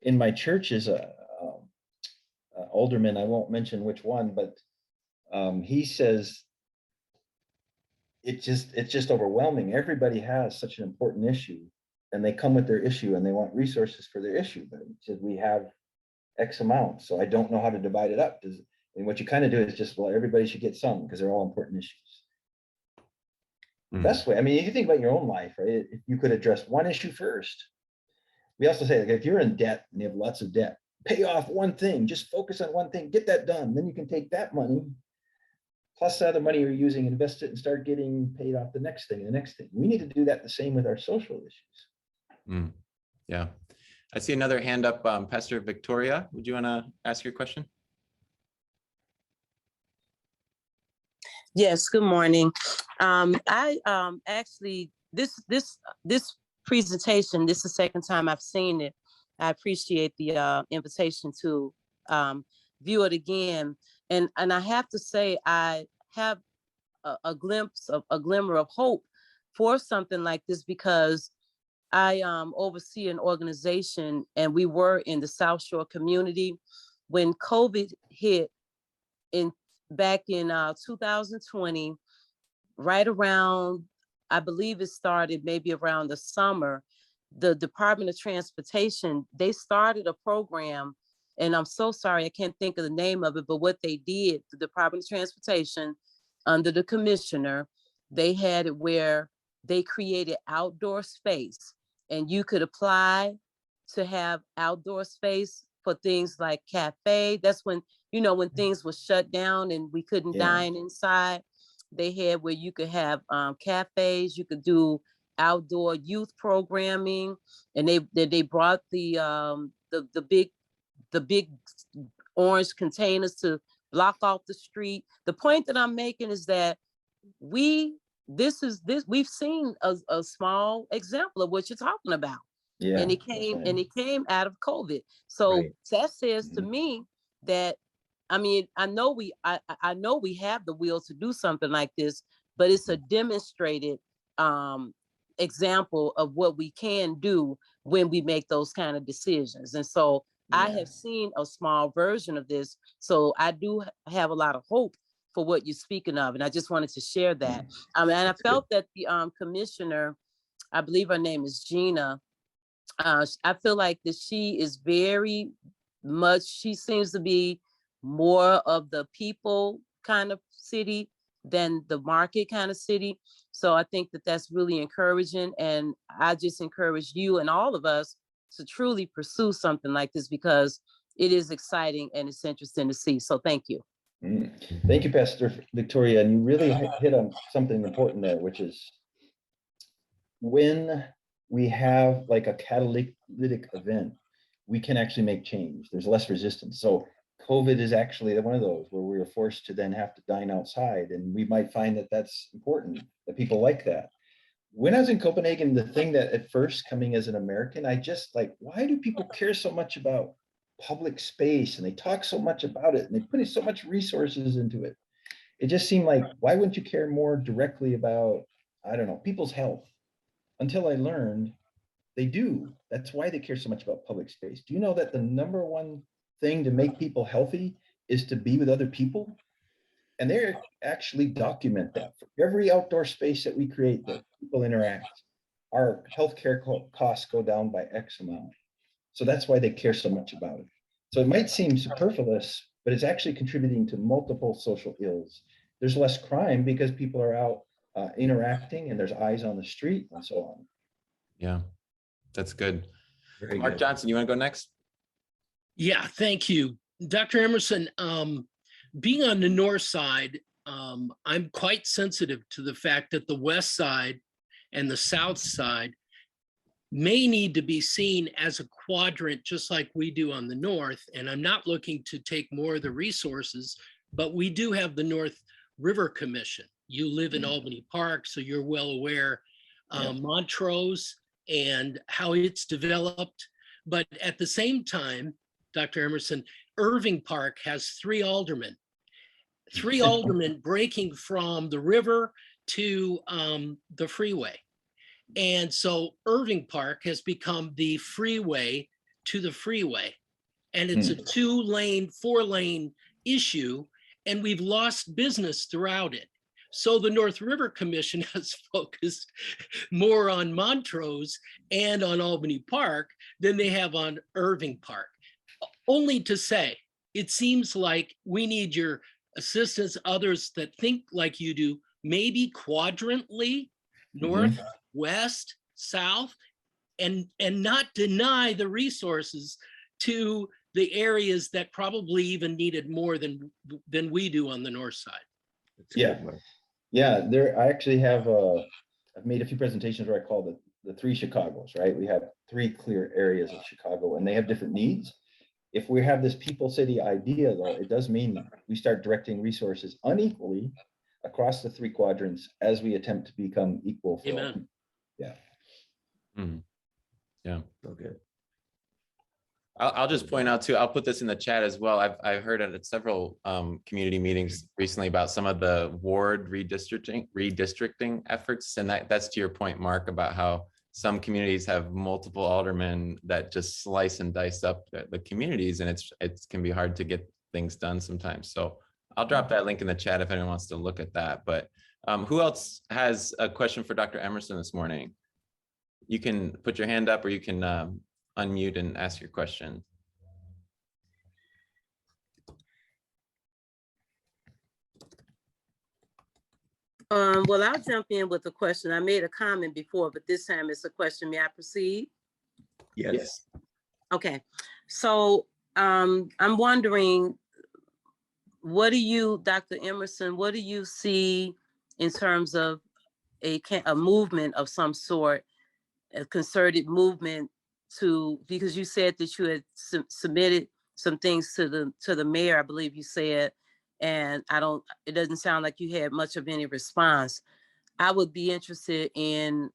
in my church is a alderman, I won't mention which one, but he says it's just overwhelming. Everybody has such an important issue, and they come with their issue and they want resources for their issue, but he said, we have X amount, so I don't know how to divide it up. And what you kind of do is just, well, everybody should get some, because they're all important issues. Best way, I mean, if you think about your own life, right? If you could address one issue first. We also say, like, if you're in debt and you have lots of debt, pay off one thing, just focus on one thing, get that done. Then you can take that money, plus the other money you're using, invest it, and start getting paid off the next thing and the next thing. We need to do that the same with our social issues. Yeah. I see another hand up. Pastor Victoria, would you want to ask your question? Yes, good morning. I actually, this presentation, this is the second time I've seen it. I appreciate the invitation to view it again. And I have to say, I have a glimmer of hope for something like this, because I oversee an organization, and we were in the South Shore community when COVID hit back in 2020, right around, I believe it started maybe around the summer. The Department of Transportation, they started a program, and I'm so sorry, I can't think of the name of it, but what they did, the Department of Transportation, under the commissioner, they had it where they created outdoor space, and you could apply to have outdoor space for things like cafe. That's when, when things were shut down and we couldn't dine inside. They had where you could have cafes, you could do outdoor youth programming, and they brought the big orange containers to block off the street. The point that I'm making is that we've seen a small example of what you're talking about. Yeah. And it that's came right. and it came out of COVID. So Right. that says to Mhm. me that, I mean, I know we have the will to do something like this, but it's a demonstrated example of what we can do when we make those kind of decisions. And so I Yeah. have seen a small version of this. So I do have a lot of hope for what you're speaking of. And I just wanted to share that. And I That's good. felt that the commissioner, I believe her name is Gina, I feel like that she is very much, she seems to be more of the people kind of city than the market kind of city. So I think that that's really encouraging. And I just encourage you and all of us to truly pursue something like this because it is exciting and it's interesting to see. So thank you. Mm. Thank you, Pastor Victoria. And you really hit on something important there, which is when we have like a catalytic event, we can actually make change. There's less resistance. So COVID is actually one of those where we were forced to then have to dine outside. And we might find that that's important, that people like that. When I was in Copenhagen, the thing that at first coming as an American, I just like, why do people care so much about public space? And they talk so much about it and they put so much resources into it. It just seemed like, why wouldn't you care more directly about, I don't know, people's health? Until I learned they do. That's why they care so much about public space. Do you know that the number one thing to make people healthy is to be with other people? And they actually document that for every outdoor space that we create that people interact, our healthcare costs go down by X amount. So that's why they care so much about it. So it might seem superfluous, but it's actually contributing to multiple social ills. There's less crime because people are out interacting and there's eyes on the street and so on. Yeah, that's good. Very Mark good. Johnson, you want to go next? Yeah, thank you. Dr. Emerson, being on the north side, I'm quite sensitive to the fact that the west side and the south side may need to be seen as a quadrant, just like we do on the north. And I'm not looking to take more of the resources, but we do have the North River Commission. You live in Albany Park, so you're well aware, Montrose and how it's developed. But at the same time, Dr. Emerson, Irving Park has three aldermen breaking from the river to the freeway. And so Irving Park has become the freeway to the freeway. And it's a 2-lane, 4-lane issue, and we've lost business throughout it. So the North River Commission has focused more on Montrose and on Albany Park than they have on Irving Park. Only to say, it seems like we need your assistance, others that think like you do, maybe quadrantly, north, west, south, and not deny the resources to the areas that probably even needed more than we do on the north side. Yeah, there. I actually have I've made a few presentations where I call the three Chicagos, right? We have three clear areas of Chicago and they have different needs. If we have this people city idea though, it does mean we start directing resources unequally across the three quadrants as we attempt to become equal for all. Amen. Yeah. Yeah. So good. I'll just point out too, I'll put this in the chat as well. I've heard at several community meetings recently about some of the ward redistricting efforts. And that's to your point, Mark, about how some communities have multiple aldermen that just slice and dice up the communities, and it can be hard to get things done sometimes. So I'll drop that link in the chat if anyone wants to look at that. But who else has a question for Dr. Emerson this morning? You can put your hand up or you can unmute and ask your question. Well, I'll jump in with a question. I made a comment before, but this time it's a question. May I proceed? Yes. Okay. So I'm wondering, what do you, Dr. Emerson, what do you see in terms of a movement of some sort, a concerted movement because you said that you had submitted some things to the mayor, I believe you said, and it doesn't sound like you had much of any response. I would be interested in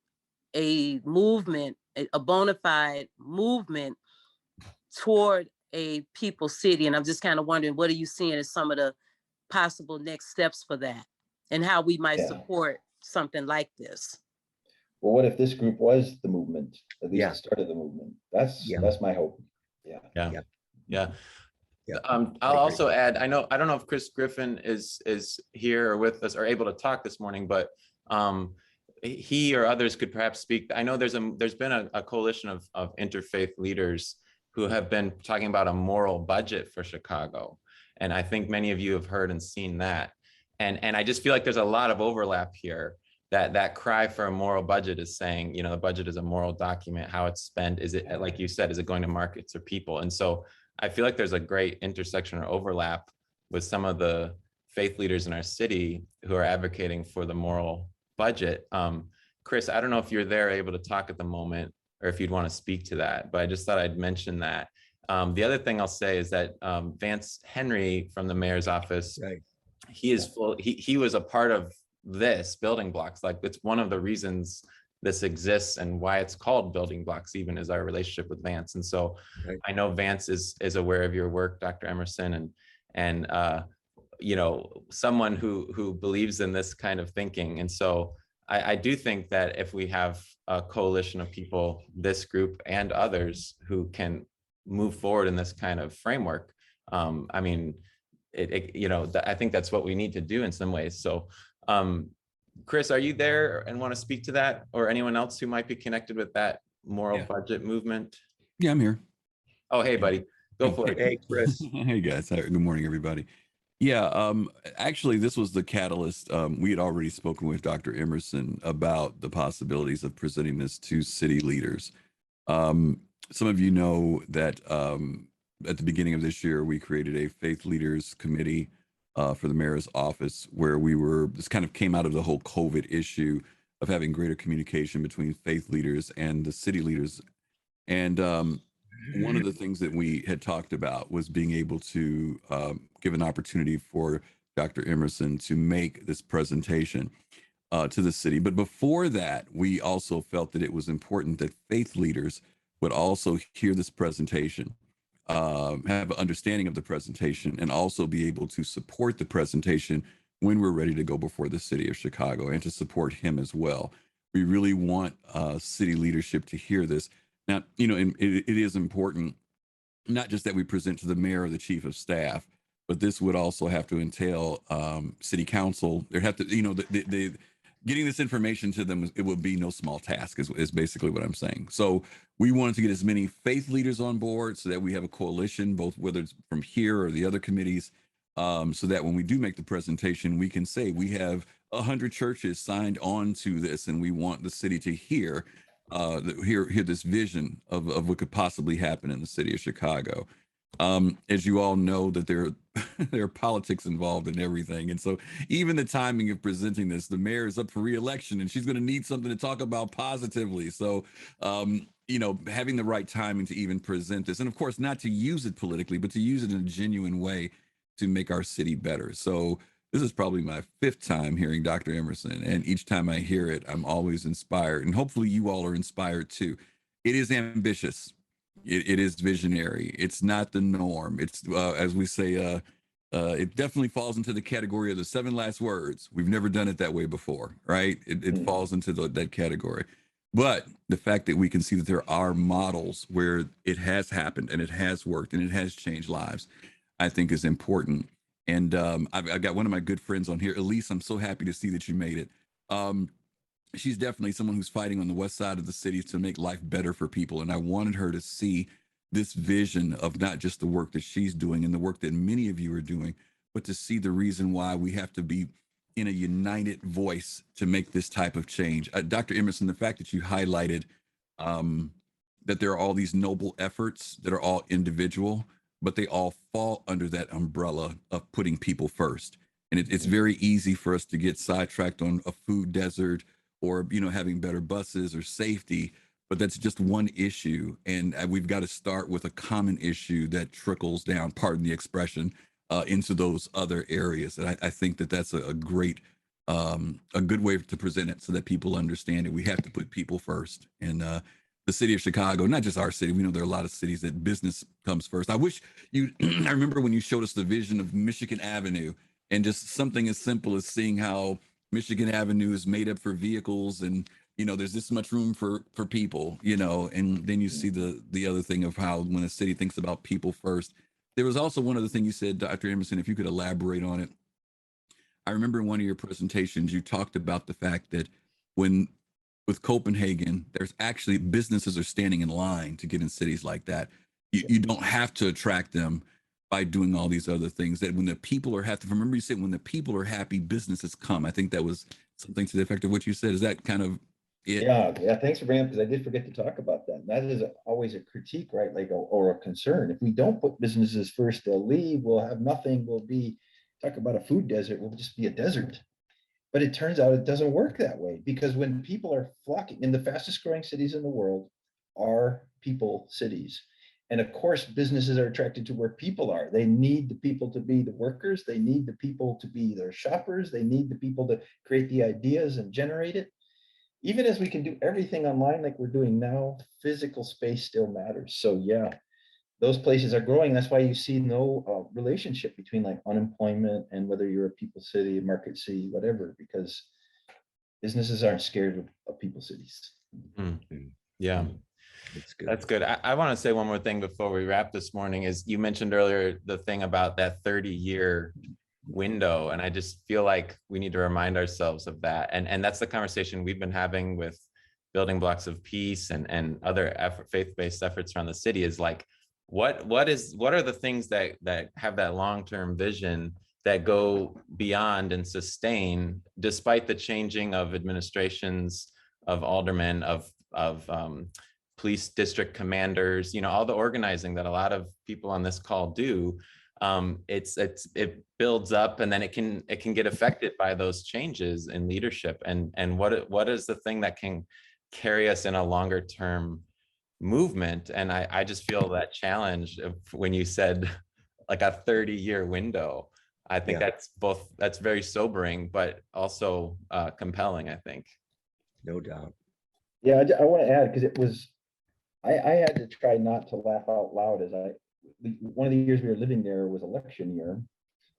a movement a bona fide movement toward a people city. And I'm just kind of wondering, what are you seeing as some of the possible next steps for that, and how we might Yeah. support something like this? Well, what if this group was the movement, at least Yeah. the start of the movement? That's Yeah. that's my hope. Yeah. Yeah. Yeah. Yeah. Yeah. I'll also add, I don't know if Chris Griffin is here or with us or able to talk this morning, but he or others could perhaps speak. I know there's been a coalition of interfaith leaders who have been talking about a moral budget for Chicago. And I think many of you have heard and seen that. And I just feel like there's a lot of overlap here. That cry for a moral budget is saying, you know, the budget is a moral document. How it's spent, is it, like you said, is it going to markets or people? And so I feel like there's a great intersection or overlap with some of the faith leaders in our city who are advocating for the moral budget. Chris, I don't know if you're there able to talk at the moment or if you'd want to speak to that, but I just thought I'd mention that. The other thing I'll say is that Vance Henry from the mayor's office, Right. he was a part of this building blocks. Like, it's one of the reasons this exists and why it's called building blocks even, is our relationship with Vance. And so Right. I know Vance is aware of your work, Dr. Emerson, and you know, someone who believes in this kind of thinking. And so I do think that if we have a coalition of people, this group and others, who can move forward in this kind of framework, I mean, you know, I think that's what we need to do in some ways. So Chris, are you there and want to speak to that, or anyone else who might be connected with that moral budget movement? Yeah, I'm here. Oh, hey, buddy, go for it. Hey, Chris. Hey guys, good morning, everybody. Yeah, actually, this was the catalyst. We had already spoken with Dr. Emerson about the possibilities of presenting this to city leaders. Some of you know that at the beginning of this year, we created a faith leaders committee for the mayor's office, where this kind of came out of the whole COVID issue of having greater communication between faith leaders and the city leaders. And one of the things that we had talked about was being able to give an opportunity for Dr. Emerson to make this presentation to the city. But before that, we also felt that it was important that faith leaders would also hear this presentation, have an understanding of the presentation, and also be able to support the presentation when we're ready to go before the city of Chicago, and to support him as well. We really want city leadership to hear this. Now, you know, it is important, not just that we present to the mayor or the chief of staff, but this would also have to entail city council. There have to, you know, getting this information to them, it would be no small task, is basically what I'm saying. So we wanted to get as many faith leaders on board so that we have a coalition, both whether it's from here or the other committees, so that when we do make the presentation, we can say we have 100 churches signed on to this, and we want the city to hear this vision of what could possibly happen in the city of Chicago. As you all know, that there are politics involved in everything. And so even the timing of presenting this, the mayor is up for re-election, and she's going to need something to talk about positively. So, you know, having the right timing to even present this, and of course, not to use it politically, but to use it in a genuine way to make our city better. So this is probably my 5th time hearing Dr. Emerson, and each time I hear it, I'm always inspired, and hopefully you all are inspired too. It is ambitious. It is visionary. It's not the norm. It's, as we say, it definitely falls into the category of the 7 last words. We've never done it that way before, right? It falls into that category. But the fact that we can see that there are models where it has happened and it has worked and it has changed lives, I think is important. And I've got one of my good friends on here, Elise. I'm so happy to see that you made it. She's definitely someone who's fighting on the west side of the city to make life better for people. And I wanted her to see this vision of not just the work that she's doing and the work that many of you are doing, but to see the reason why we have to be in a united voice to make this type of change. Dr. Emerson, the fact that you highlighted that there are all these noble efforts that are all individual, but they all fall under that umbrella of putting people first. And it's very easy for us to get sidetracked on a food desert, or, you know, having better buses or safety, but that's just one issue. And we've got to start with a common issue that trickles down, pardon the expression, into those other areas. And I think that that's a great, a good way to present it so that people understand it. We have to put people first. And the city of Chicago, not just our city. We know there are a lot of cities that business comes first. I wish you, I remember when you showed us the vision of Michigan Avenue, and just something as simple as seeing how Michigan Avenue is made up for vehicles, and there's this much room for people, and then you see the other thing of how when a city thinks about people first. There was also one other thing you said, Dr. Emerson, if you could elaborate on it. I remember in one of your presentations, you talked about the fact that with Copenhagen, there's actually businesses are standing in line to get in cities like that. You don't have to attract them by doing all these other things. That when the people are happy, remember you said when the people are happy, businesses come. I think that was something to the effect of what you said. Is that kind of it? Yeah. Thanks for bringing up, because I did forget to talk about that. That is always a critique, right? Like, or a concern. If we don't put businesses first, they'll leave. We'll have nothing. We'll be, talk about a food desert. We'll just be a desert. But it turns out it doesn't work that way, because when people are flocking in the fastest growing cities in the world are people cities. And of course, businesses are attracted to where people are. They need the people to be the workers. They need the people to be their shoppers. They need the people to create the ideas and generate it. Even as we can do everything online like we're doing now, physical space still matters. So yeah, those places are growing. That's why you see no relationship between like unemployment and whether you're a people city, market city, whatever, because businesses aren't scared of people cities. Mm-hmm. Yeah. That's good. That's good. I want to say one more thing before we wrap this morning. Is you mentioned earlier the thing about that 30-year window, and I just feel like we need to remind ourselves of that. And that's the conversation we've been having with Building Blocks of Peace and other faith-based efforts around the city. Is like, what are the things that have that long-term vision that go beyond and sustain despite the changing of administrations, of aldermen, of police district commanders, all the organizing that a lot of people on this call do. It builds up, and then it can get affected by those changes in leadership. And what is the thing that can carry us in a longer term movement? And I just feel that challenge of when you said like a 30-year window. I think that's very sobering, but also compelling, I think. No doubt. Yeah, I want to add, because it was, I had to try not to laugh out loud as one of the years we were living there was election year.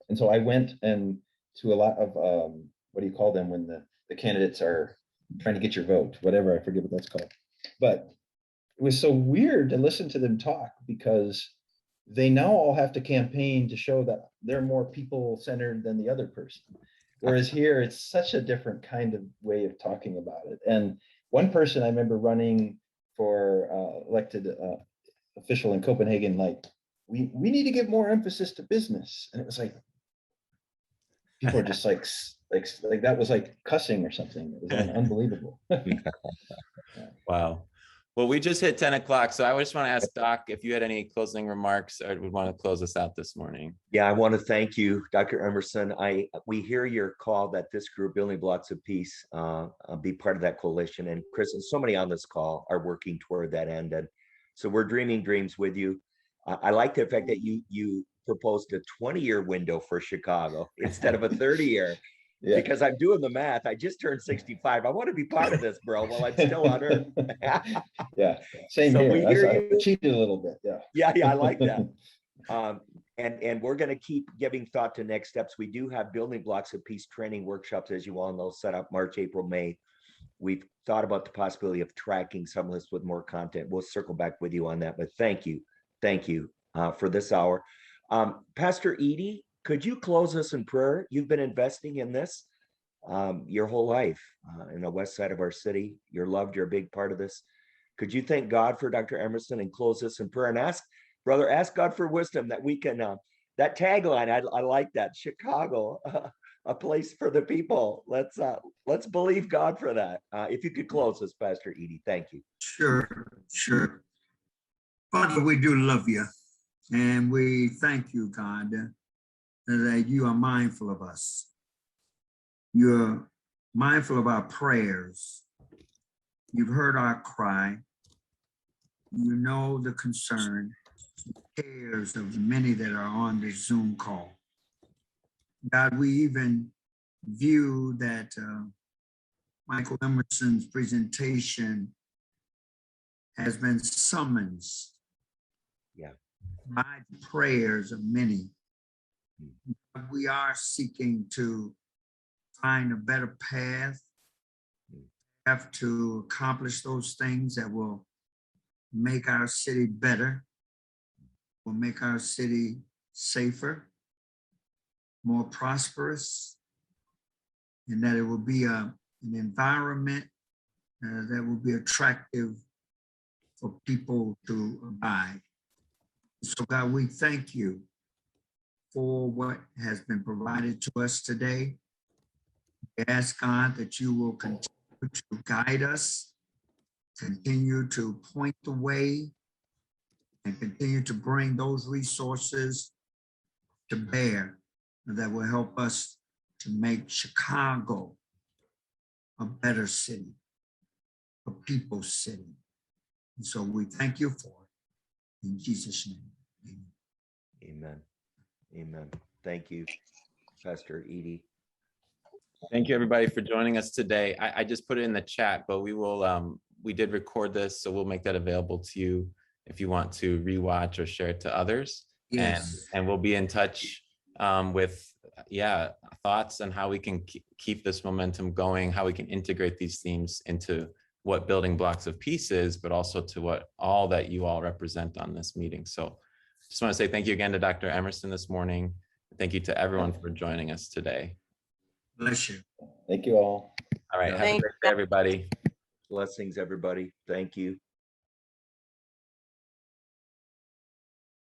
And so I went and to a lot of, what do you call them when the candidates are trying to get your vote, whatever, I forget what that's called. But it was so weird to listen to them talk, because they now all have to campaign to show that they're more people centered than the other person. Whereas here, it's such a different kind of way of talking about it. And one person I remember running for elected official in Copenhagen, like, we need to give more emphasis to business. And it was like, people are just like that was like cussing or something. It was unbelievable. Wow. Well, we just hit 10 o'clock. So I just want to ask Doc if you had any closing remarks or would want to close us out this morning. Yeah, I want to thank you, Dr. Emerson. We hear your call that this group, Building Blocks of Peace, be part of that coalition. And Chris and so many on this call are working toward that end. And so we're dreaming dreams with you. I like the fact that you proposed a 20-year window for Chicago instead of a 30-year. Yeah. Because I'm doing the math. I just turned 65. I want to be part of this, bro, while I'm still on Earth. Yeah, same so here. I cheated a little bit. Yeah. Yeah, I like that. And we're going to keep giving thought to next steps. We do have Building Blocks of Peace training workshops, as you all know, set up March, April, May. We've thought about the possibility of tracking some of this with more content. We'll circle back with you on that. But thank you for this hour. Pastor Edie, could you close us in prayer? You've been investing in this your whole life in the west side of our city. You're loved. You're a big part of this. Could you thank God for Dr. Emerson and close us in prayer and ask God for wisdom that we can, that tagline, I like that, Chicago, a place for the people. Let's believe God for that. If you could close us, Pastor Edie, thank you. Sure. Father, we do love you. And we thank you, God, that you are mindful of us. You're mindful of our prayers. You've heard our cry. You know the concern, cares of many that are on this Zoom call. God, we even view that Michael Emerson's presentation has been summoned Yeah. by the prayers of many. We are seeking to find a better path, have to accomplish those things that will make our city better, will make our city safer, more prosperous, and that it will be an environment that will be attractive for people to abide. So God, we thank you for what has been provided to us today. We ask God that you will continue to guide us, continue to point the way, and continue to bring those resources to bear that will help us to make Chicago a better city, a people's city. And so we thank you for it. In Jesus' name, amen. Amen. Amen. Thank you, Pastor Edie. Thank you, everybody, for joining us today. I just put it in the chat, but we did record this, so we'll make that available to you if you want to rewatch or share it to others. Yes. And we'll be in touch with thoughts on how we can keep this momentum going, how we can integrate these themes into what building blocks of peace is, but also to what all that you all represent on this meeting. So just want to say thank you again to Dr. Emerson this morning. Thank you to everyone for joining us today. Bless you. Thank you all. All right, have a Thank great day, everybody. Blessings, everybody. Thank you.